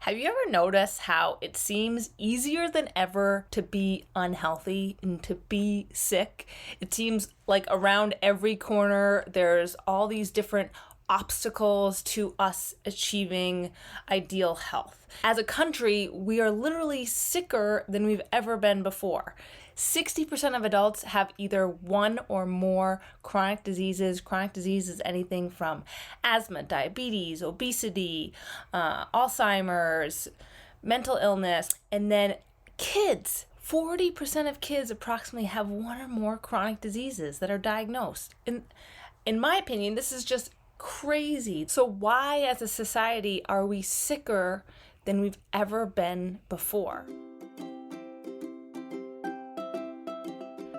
Have you ever noticed how it seems easier than ever to be unhealthy and to be sick? It seems like around every corner there's all these different obstacles to us achieving ideal health. As a country, we are literally sicker than we've ever been before. 60% of adults have either one or more chronic diseases. Chronic disease is anything from asthma, diabetes, obesity, Alzheimer's, mental illness, and then kids. 40% of kids approximately have one or more chronic diseases that are diagnosed. In my opinion, this is just crazy. So why as a society are we sicker than we've ever been before?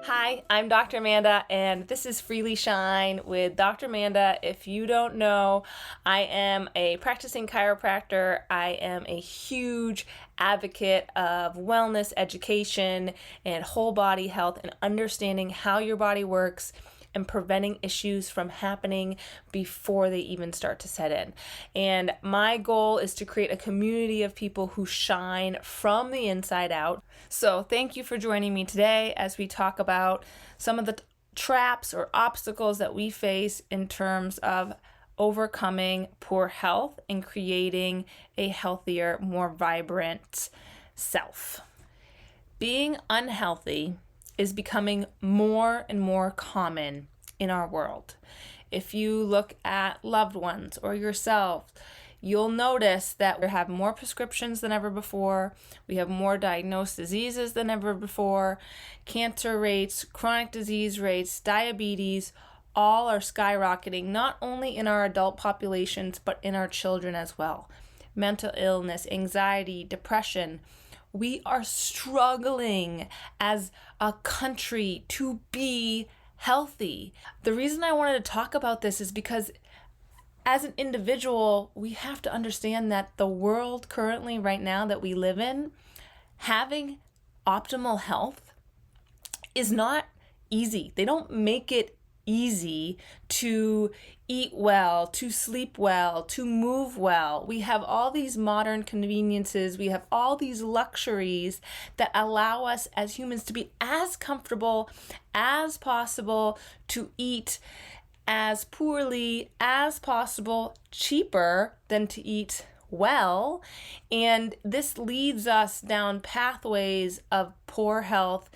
Hi, I'm Dr. Amanda, and this is Freely Shine with Dr. Amanda. If you don't know, I am a practicing chiropractor. I am a huge advocate of wellness education and whole body health and understanding how your body works and preventing issues from happening before they even start to set in. And my goal is to create a community of people who shine from the inside out. So thank you for joining me today as we talk about some of the traps or obstacles that we face in terms of overcoming poor health and creating a healthier, more vibrant self. Being unhealthy is becoming more and more common in our world. If you look at loved ones or yourself, you'll notice that we have more prescriptions than ever before. We have more diagnosed diseases than ever before. Cancer rates, chronic disease rates, diabetes, all are skyrocketing, not only in our adult populations, but in our children as well. Mental illness, anxiety, depression. We are struggling as a country to be healthy. The reason I wanted to talk about this is because as an individual, we have to understand that the world currently right now that we live in, having optimal health is not easy. They don't make it easy to eat well, to sleep well, to move well. We have all these modern conveniences. We have all these luxuries that allow us as humans to be as comfortable as possible, to eat as poorly as possible, cheaper than to eat well. And this leads us down pathways of poor health.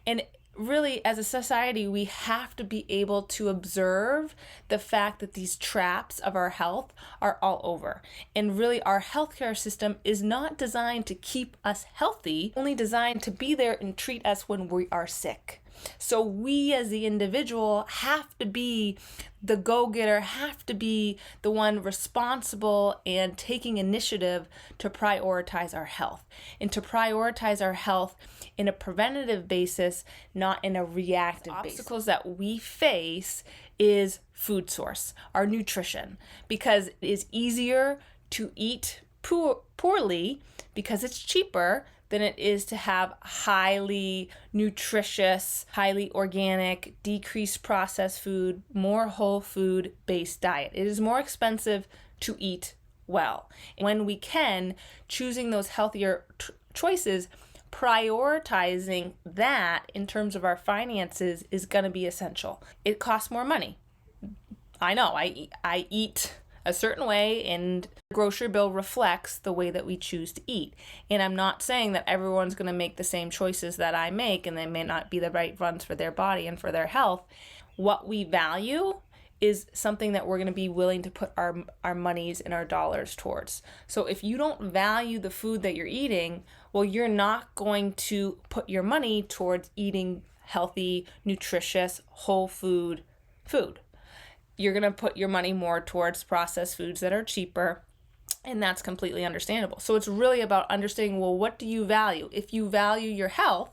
And really, as a society, we have to be able to observe the fact that these traps of our health are all over. And really, our healthcare system is not designed to keep us healthy, only designed to be there and treat us when we are sick. So we as the individual have to be the go-getter, have to be the one responsible and taking initiative to prioritize our health, and to prioritize our health in a preventative basis, not in a reactive basis. Obstacles that we face is food source, our nutrition, because it is easier to eat poorly because it's cheaper than it is to have highly nutritious, highly organic, decreased processed food, more whole food based diet. It is more expensive to eat well. When we can, choosing those healthier choices, prioritizing that in terms of our finances is going to be essential. It costs more money. I know, I eat a certain way, and the grocery bill reflects the way that we choose to eat. And I'm not saying that everyone's going to make the same choices that I make, and they may not be the right ones for their body and for their health. What we value is something that we're going to be willing to put our monies and our dollars towards. So if you don't value the food that you're eating, well, you're not going to put your money towards eating healthy, nutritious, whole food. You're going to put your money more towards processed foods that are cheaper, and that's completely understandable. So it's really about understanding, well, what do you value? If you value your health,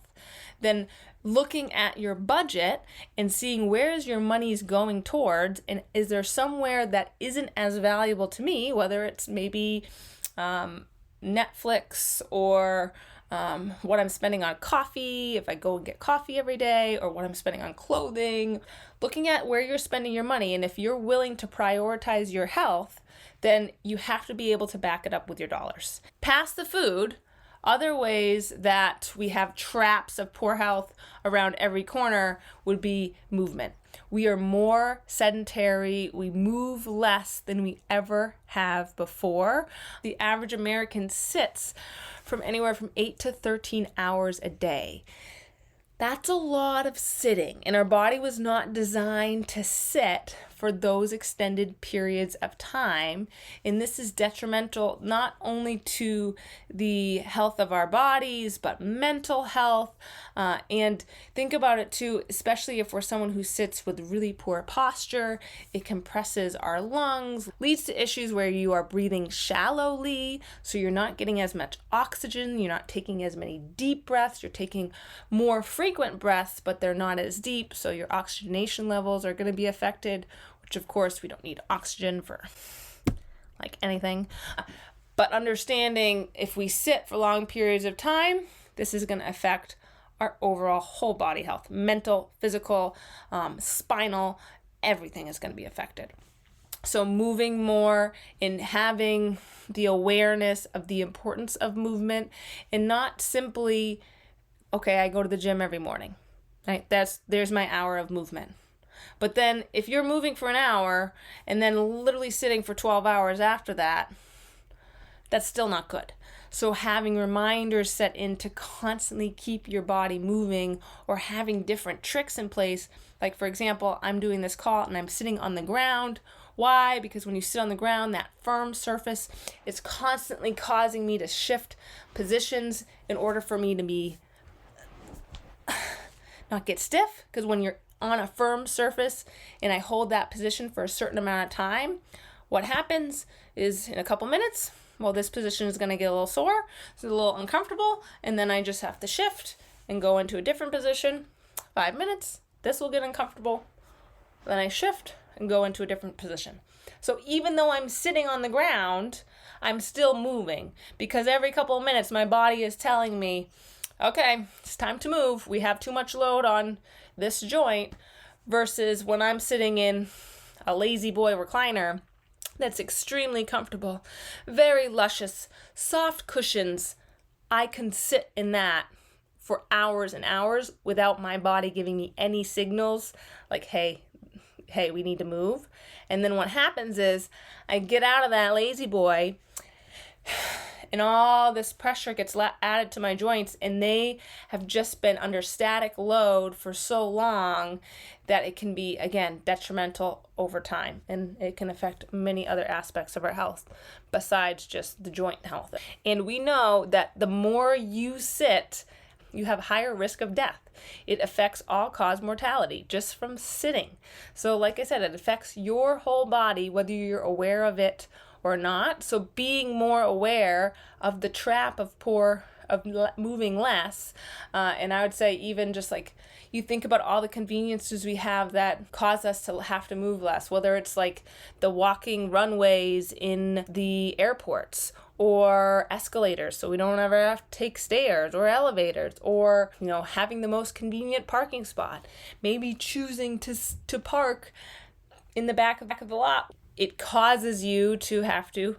then looking at your budget and seeing where is your money's going towards, and is there somewhere that isn't as valuable to me, whether it's maybe Netflix or what I'm spending on coffee, if I go and get coffee every day, or what I'm spending on clothing, looking at where you're spending your money. And if you're willing to prioritize your health, then you have to be able to back it up with your dollars. Past the food, other ways that we have traps of poor health around every corner would be movement. We are more sedentary. We move less than we ever have before. The average American sits from anywhere from 8 to 13 hours a day. That's a lot of sitting, and our body was not designed to sit for those extended periods of time. And this is detrimental not only to the health of our bodies, but mental health. And think about it too, especially if we're someone who sits with really poor posture, it compresses our lungs, leads to issues where you are breathing shallowly, so you're not getting as much oxygen, you're not taking as many deep breaths, you're taking more frequent breaths, but they're not as deep, so your oxygenation levels are going to be affected, which of course we don't need oxygen for like anything. But understanding if we sit for long periods of time, this is going to affect our overall whole body health, mental, physical, spinal, everything is going to be affected. So moving more and having the awareness of the importance of movement, and not simply, okay, I go to the gym every morning, right? There's my hour of movement. But then if you're moving for an hour and then literally sitting for 12 hours after that, that's still not good. So having reminders set in to constantly keep your body moving, or having different tricks in place. Like, for example, I'm doing this call and I'm sitting on the ground. Why? Because when you sit on the ground, that firm surface is constantly causing me to shift positions in order for me to be not get stiff. Because when you're on a firm surface and I hold that position for a certain amount of time, what happens is in a couple minutes, well, this position is going to get a little sore, it's a little uncomfortable, and then I just have to shift and go into a different position. 5 minutes, this will get uncomfortable, then I shift and go into a different position. So even though I'm sitting on the ground, I'm still moving, because every couple of minutes my body is telling me, okay, it's time to move. We have too much load on this joint, versus when I'm sitting in a lazy boy recliner that's extremely comfortable, very luscious, soft cushions. I can sit in that for hours and hours without my body giving me any signals like, hey, we need to move. And then what happens is I get out of that lazy boy and all this pressure gets added to my joints, and they have just been under static load for so long that it can be, again, detrimental over time, and it can affect many other aspects of our health besides just the joint health. And we know that the more you sit, you have higher risk of death. It affects all-cause mortality just from sitting. So like I said, it affects your whole body, whether you're aware of it or not. So being more aware of the trap of moving less, and I would say even just like you think about all the conveniences we have that cause us to have to move less, whether it's like the walking runways in the airports, or escalators so we don't ever have to take stairs or elevators, or having the most convenient parking spot, maybe choosing to park in the back of the lot. It causes you to have to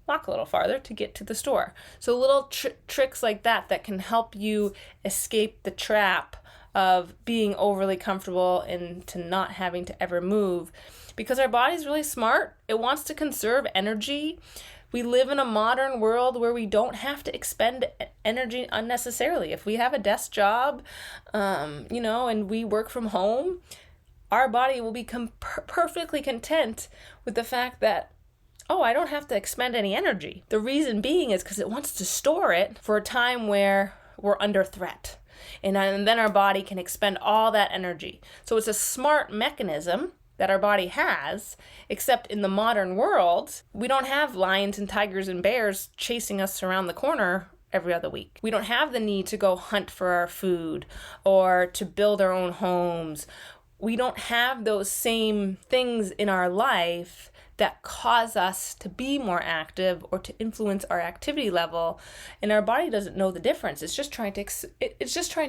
walk a little farther to get to the store. So little tricks like that can help you escape the trap of being overly comfortable and to not having to ever move, because our body's really smart. It wants to conserve energy. We live in a modern world where we don't have to expend energy unnecessarily. If we have a desk job, and we work from home, our body will become perfectly content with the fact that, I don't have to expend any energy. The reason being is because it wants to store it for a time where we're under threat. And then our body can expend all that energy. So it's a smart mechanism that our body has, except in the modern world, we don't have lions and tigers and bears chasing us around the corner every other week. We don't have the need to go hunt for our food or to build our own homes. We don't have those same things in our life that cause us to be more active or to influence our activity level, and our body doesn't know the difference. It's just trying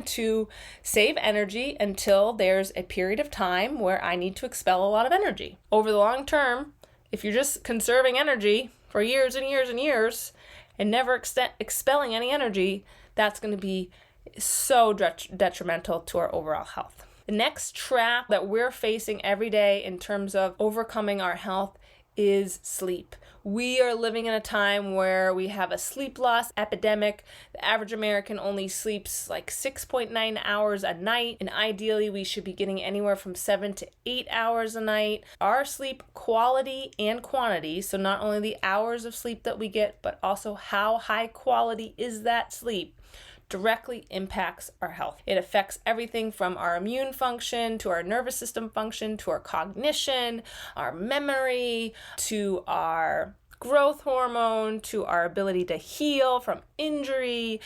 to save energy until there's a period of time where I need to expel a lot of energy. Over the long term, If you're just conserving energy for years and years and years and never expelling any energy, that's going to be so detrimental to our overall health. The next trap that we're facing every day in terms of overcoming our health is sleep. We are living in a time where we have a sleep loss epidemic. The average American only sleeps like 6.9 hours a night, and ideally we should be getting anywhere from 7 to 8 hours a night. Our sleep quality and quantity, so not only the hours of sleep that we get, but also how high quality is that sleep, directly impacts our health. It affects everything from our immune function to our nervous system function to our cognition, our memory, to our growth hormone, to our ability to heal from injury.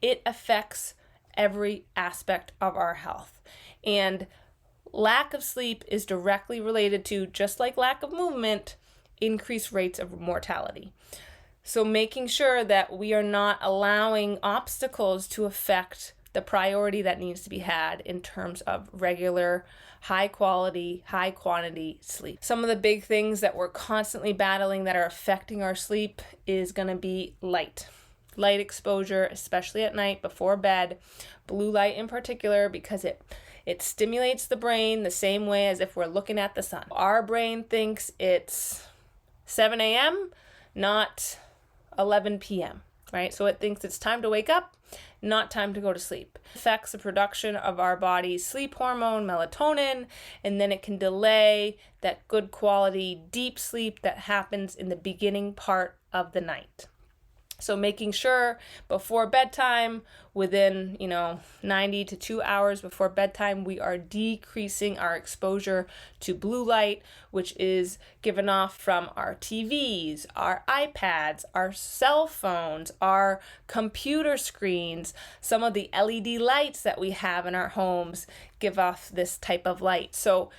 It affects every aspect of our health. And lack of sleep is directly related to, just like lack of movement, increased rates of mortality. So making sure that we are not allowing obstacles to affect the priority that needs to be had in terms of regular, high quality, high quantity sleep. Some of the big things that we're constantly battling that are affecting our sleep is going to be light. Light exposure, especially at night before bed. Blue light in particular, because it stimulates the brain the same way as if we're looking at the sun. Our brain thinks it's 7 a.m., not 11 p.m., right? So it thinks it's time to wake up, not time to go to sleep. It affects the production of our body's sleep hormone, melatonin, and then it can delay that good quality deep sleep that happens in the beginning part of the night. So making sure before bedtime, within 90 to 2 hours before bedtime, we are decreasing our exposure to blue light, which is given off from our TVs, our iPads, our cell phones, our computer screens. Some of the LED lights that we have in our homes give off this type of light. So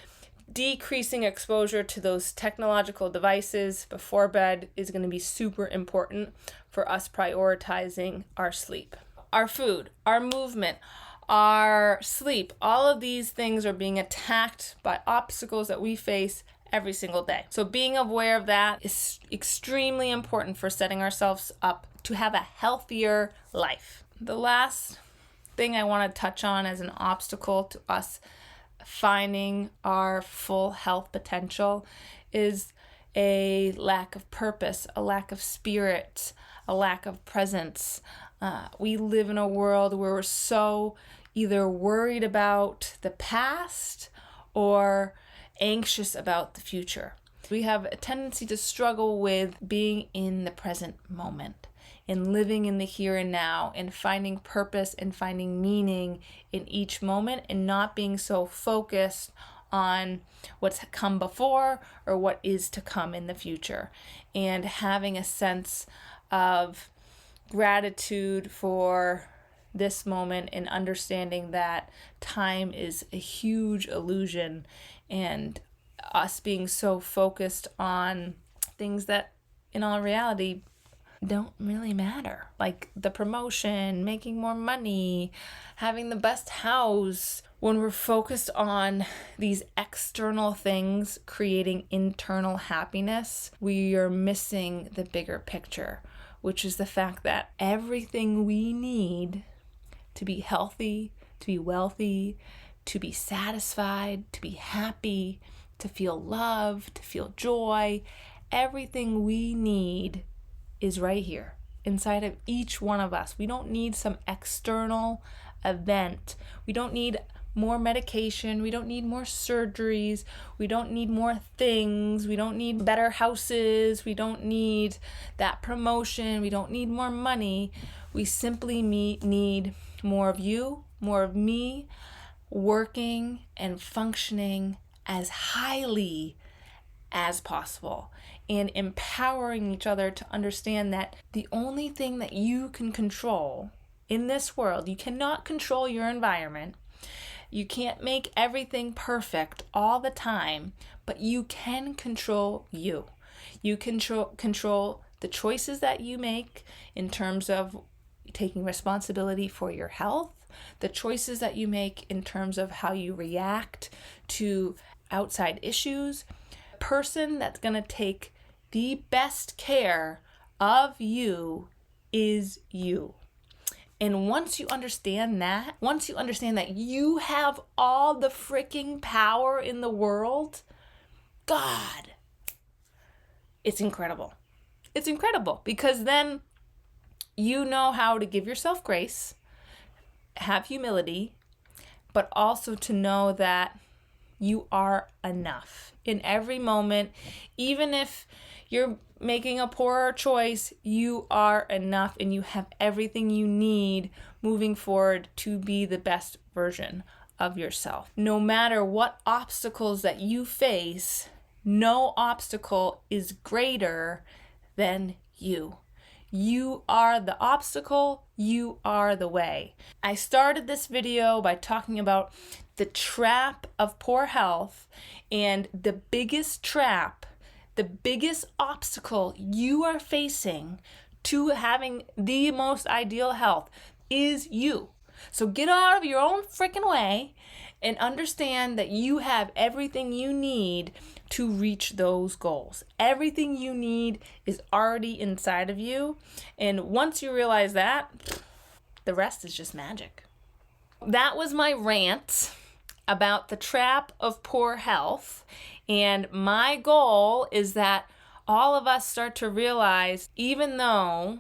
decreasing exposure to those technological devices before bed is going to be super important for us prioritizing our sleep. Our food, our movement, our sleep, all of these things are being attacked by obstacles that we face every single day. So being aware of that is extremely important for setting ourselves up to have a healthier life. The last thing I want to touch on as an obstacle to us finding our full health potential is a lack of purpose, a lack of spirit, a lack of presence. We live in a world where we're so either worried about the past or anxious about the future. We have a tendency to struggle with being in the present moment and living in the here and now and finding purpose and finding meaning in each moment and not being so focused on what's come before or what is to come in the future, and having a sense of gratitude for this moment and understanding that time is a huge illusion, and us being so focused on things that in all reality don't really matter, like the promotion, making more money, having the best house. When we're focused on these external things creating internal happiness, we are missing the bigger picture, which is the fact that everything we need to be healthy, to be wealthy, to be satisfied, to be happy, to feel love, to feel joy, everything we need is right here inside of each one of us. We don't need some external event. We don't need more medication. We don't need more surgeries. We don't need more things. We don't need better houses. We don't need that promotion. We don't need more money. We simply need more of you, more of me, working and functioning as highly as possible, and empowering each other to understand that the only thing that you can control in this world, you cannot control your environment. You can't make everything perfect all the time, but you can control you. You control the choices that you make in terms of taking responsibility for your health, the choices that you make in terms of how you react to outside issues, person that's going to take the best care of you is you. And once you understand that you have all the freaking power in the world, God, it's incredible. It's incredible because then you know how to give yourself grace, have humility, but also to know that you are enough in every moment. Even if you're making a poorer choice, you are enough and you have everything you need moving forward to be the best version of yourself. No matter what obstacles that you face, no obstacle is greater than you. You are the obstacle, you are the way. I started this video by talking about the trap of poor health, and the biggest trap, the biggest obstacle you are facing to having the most ideal health is you. So get out of your own freaking way and understand that you have everything you need to reach those goals. Everything you need is already inside of you. And once you realize that, the rest is just magic. That was my rant about the trap of poor health. And my goal is that all of us start to realize, even though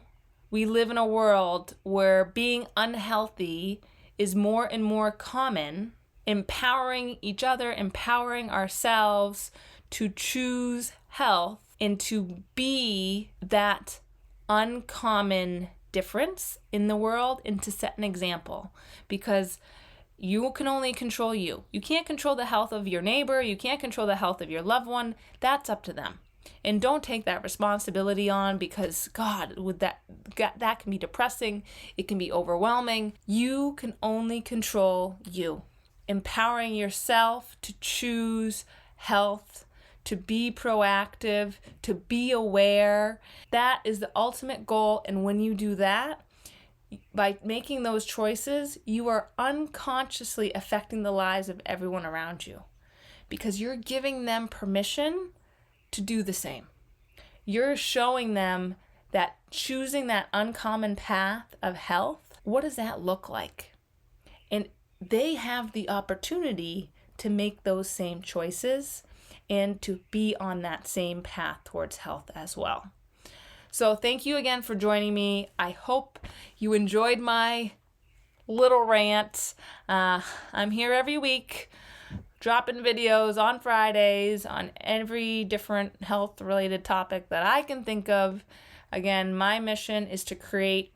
we live in a world where being unhealthy is more and more common, empowering each other, empowering ourselves to choose health and to be that uncommon difference in the world and to set an example, because you can only control you. You can't control the health of your neighbor. You can't control the health of your loved one. That's up to them. And don't take that responsibility on, because God, with that can be depressing. It can be overwhelming. You can only control you. Empowering yourself to choose health, to be proactive, to be aware. That is the ultimate goal. And when you do that, by making those choices, you are unconsciously affecting the lives of everyone around you, because you're giving them permission to do the same. You're showing them that choosing that uncommon path of health, what does that look like? And they have the opportunity to make those same choices and to be on that same path towards health as well. So thank you again for joining me. I hope you enjoyed my little rant. I'm here every week, dropping videos on Fridays on every different health-related topic that I can think of. Again, my mission is to create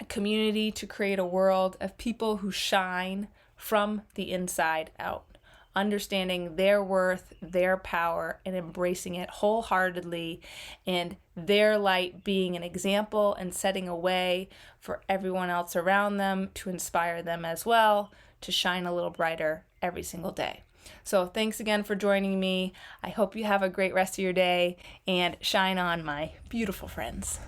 a community, to create a world of people who shine from the inside out, understanding their worth, their power, and embracing it wholeheartedly, and their light being an example and setting a way for everyone else around them to inspire them as well to shine a little brighter every single day. So thanks again for joining me. I hope you have a great rest of your day, and shine on, my beautiful friends.